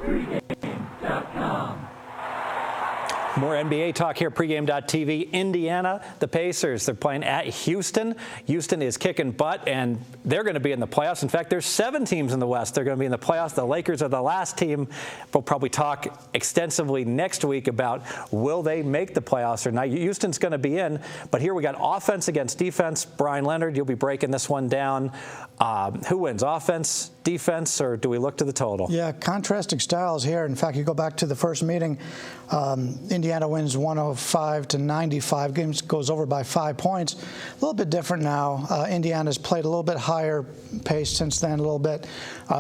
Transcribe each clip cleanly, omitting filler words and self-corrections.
More NBA talk here, pregame.tv. Indiana, the Pacers, they're playing at Houston. Houston is kicking butt, and they're going to be in the playoffs. In fact, there's 7 teams in the West. They're going to be in the playoffs. The Lakers are the last team. We'll probably talk extensively next week about will they make the playoffs or not. Houston's going to be in, but here we got offense against defense. Bryan Leonard, you'll be breaking this one down. Who wins, offense, defense, or do we look to the total? Yeah, contrasting styles here. In fact, you go back to the first meeting, Indiana wins 105-95. Games goes over by 5 points. A little bit different now. Indiana's played a little bit higher pace since then, a little bit.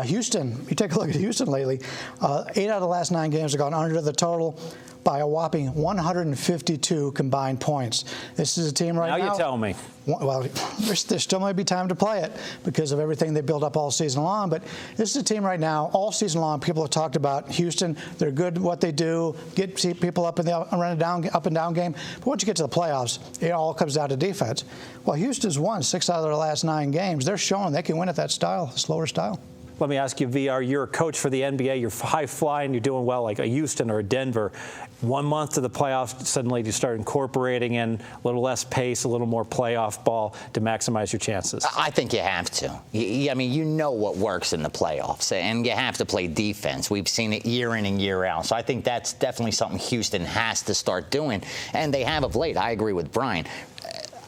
Houston, you take a look at Houston lately. 8 out of the last 9 games have gone under the total by a whopping 152 combined points. This is a team right now. Now you tell me. Well, there still might be time to play it because of everything they built up all season long. But this is a team right now, all season long, people have talked about Houston. They're good at what they do, get people up in the up and down game. But once you get to the playoffs, it all comes down to defense. Well, Houston's won 6 out of their last 9 games. They're showing they can win at that style, slower style. Let me ask you, VR, you're a coach for the NBA. You're high-flying. You're doing well, like a Houston or a Denver. 1 month to the playoffs, suddenly you start incorporating in a little less pace, a little more playoff ball to maximize your chances. I think you have to. I mean, you know what works in the playoffs, and you have to play defense. We've seen it year in and year out. So I think that's definitely something Houston has to start doing, and they have of late. I agree with Bryan.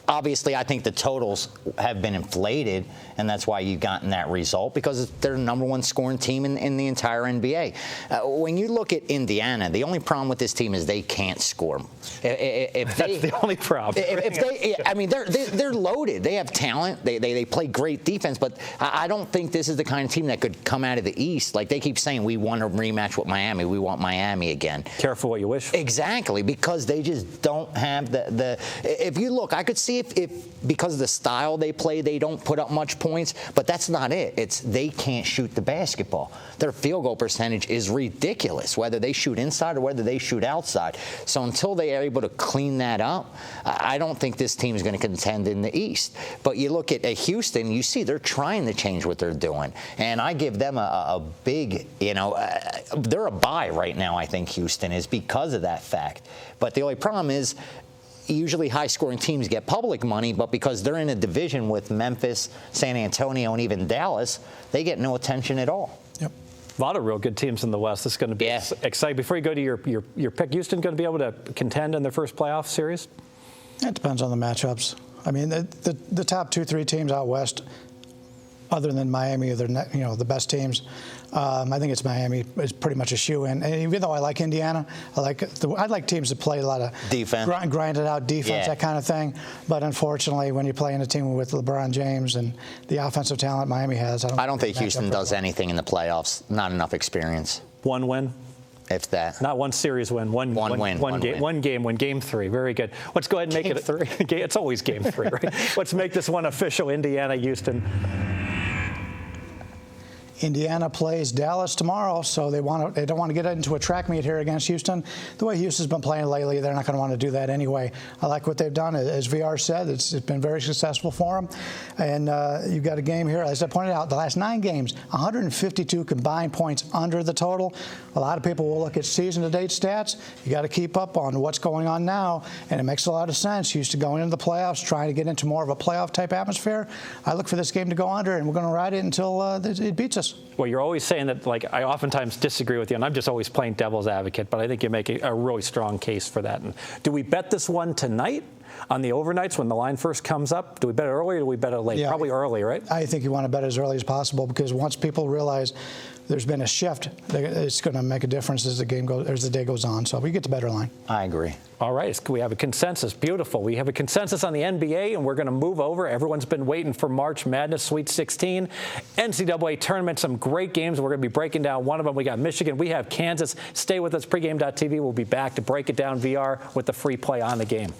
Obviously, I think the totals have been inflated, and that's why you've gotten that result, because they're the #1 scoring team in the entire NBA. When you look at Indiana, the only problem with this team is they can't score. That's the only problem. I mean, they're loaded. They have talent. They play great defense, but I don't think this is the kind of team that could come out of the East. Like they keep saying, we want a rematch with Miami. We want Miami again. Careful what you wish for. Exactly, because they just don't have the. If you look, I could see if because of the style they play, they don't put up much points, but that's not it. It's they can't shoot the basketball. Their field goal percentage is ridiculous, whether they shoot inside or whether they shoot outside. So until they are able to clean that up, I don't think this team is going to contend in the East. But you look at Houston, you see they're trying to change what they're doing, and I give them a big, they're a buy right now. I think Houston is because of that fact. But the only problem is, usually high-scoring teams get public money, but because they're in a division with Memphis, San Antonio, and even Dallas, they get no attention at all. Yep. A lot of real good teams in the West. This is going to be exciting. Before you go to your pick, Houston going to be able to contend in their first playoff series? It depends on the matchups. I mean, the top 2-3 teams out West, other than Miami, they're the best teams. I think it's Miami. It's pretty much a shoe-in. And even though I like Indiana, I like teams that play a lot of defense, grinded out defense, that kind of thing. But unfortunately, when you're playing a team with LeBron James and the offensive talent Miami has, I don't think Houston does anything in the playoffs. Not enough experience. 1 win. If that. Not one series win. One game win. Game 3. Very good. Let's go ahead and make it 3. It's always game 3, right? Let's make this one official. Indiana, Houston. Indiana plays Dallas tomorrow, so they don't want to get into a track meet here against Houston. The way Houston's been playing lately, they're not going to want to do that anyway. I like what they've done. As VR said, it's been very successful for them. And you've got a game here, as I pointed out, the last 9 games, 152 combined points under the total. A lot of people will look at season-to-date stats. You got to keep up on what's going on now, and it makes a lot of sense. Houston going into the playoffs, trying to get into more of a playoff-type atmosphere. I look for this game to go under, and we're going to ride it until it beats us. Well, you're always saying that, like, I oftentimes disagree with you, and I'm just always playing devil's advocate, but I think you make a really strong case for that. And do we bet this one tonight on the overnights when the line first comes up? Do we bet it early or do we bet it late? Yeah, probably early, right? I think you want to bet as early as possible, because once people realize there's been a shift, it's going to make a difference as the day goes on. So we get the better line. I agree. All right, we have a consensus. Beautiful. We have a consensus on the NBA, and we're going to move over. Everyone's been waiting for March Madness, Sweet 16, NCAA tournament, some great games. We're going to be breaking down one of them. We got Michigan. We have Kansas. Stay with us, pregame.tv. We'll be back to break it down VR with the free play on the game.